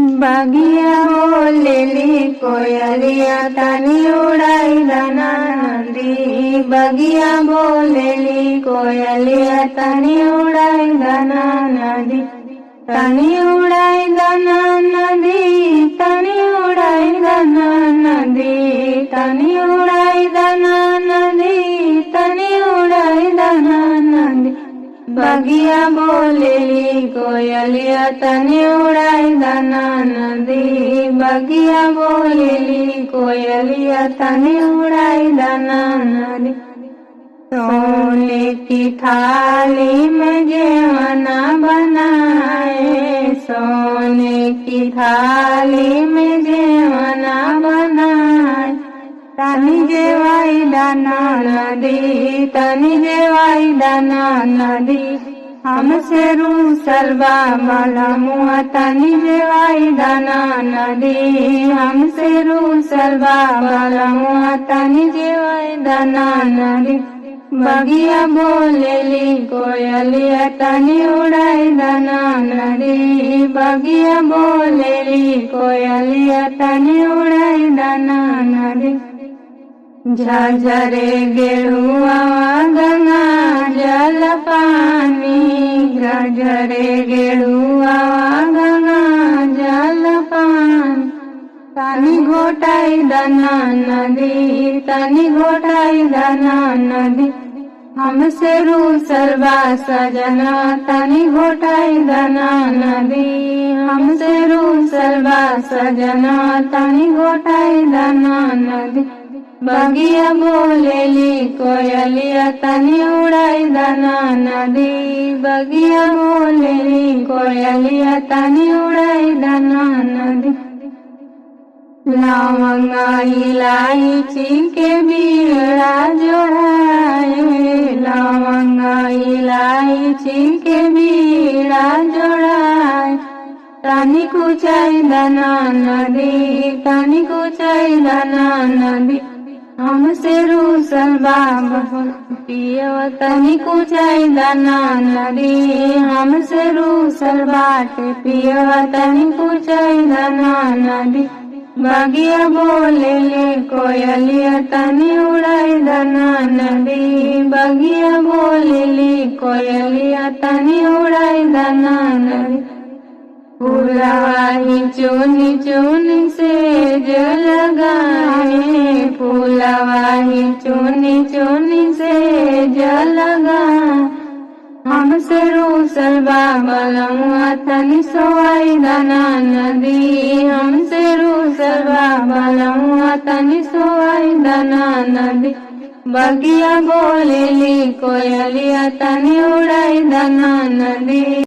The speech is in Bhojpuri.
बगिया बोलेली कोयलिया तनी उड़ाई दाना नदी। बगिया बोलेली कोयलिया तनी उड़ाई दाना नदी। तनी उड़ाई दाना नदी, तनी उड़ाई दाना नदी, तनी उड़ाई दाना नदी, तनी उड़ाई दाना नदी। बगिया बोलेली कोयलिया तनी उड़ाई दाना नदी। बगिया बोलेली कोयलिया तनी उड़ाई दाना नदी। सोने की थाली में जेवना बनाए, सोने की थाली में जेवना बनाए। तनी जेवाई दाना नदी, तनी जेवाई दाना नदी। हमसे रूसल बाला मुआ तनी जेवाई दाना नदी। हमसे रूसल बाला मुआ तनी जेवाई दाना नदी। बगिया बोलेली कोयलिया तनी उड़ाई दाना नदी। बगिया बोलेली कोयलिया तनी उड़ाई दाना नदी। झरझरे गेरुआ गंगा जल पानी, झरझरे गेरुआ गंगा जल पानी। तनी घोटाई दाना नदी, तनी घोटाई दाना नदी। हमसे रूसल बा सजना तनी घोटाई दाना नदी। हमसे रूसल बा सजना तनी घोटाई दाना नदी। बगिया बोलेली कोयलिया तनी उड़ाई दाना नदी। बगिया बोलेली कोयलिया तनी उड़ाई दाना नदी। लवंगा इलायची के बीड़ा जोड़ाए, लवंगा इलायची के बीड़ा जोड़ाए। तनी कुचाई दाना नदी, तनी कुचाई दाना नदी। हमसे रूसल बाबा पियव तनी कुचाई दाना नदी। हमसे रूसल बाटे पियव तनी कुचाई दाना नदी। बगिया बोलेली कोयलिया तनी उड़ाई दाना नदी। बगिया बोलेली कोयलिया तनी उड़ाई दाना नदी। फूलवाही चुनी चुनी से जो लगाए, फूलवाही चुनी चुनी से जो लगाए। हमसे रूसल बाबा मुआ तनी सोवाई दाना नदी। हमसे रूसल बाबा मुआ तनी सोवाई दाना नदी। बगिया बोलेली कोयलिया तनी उड़ाई दाना नदी।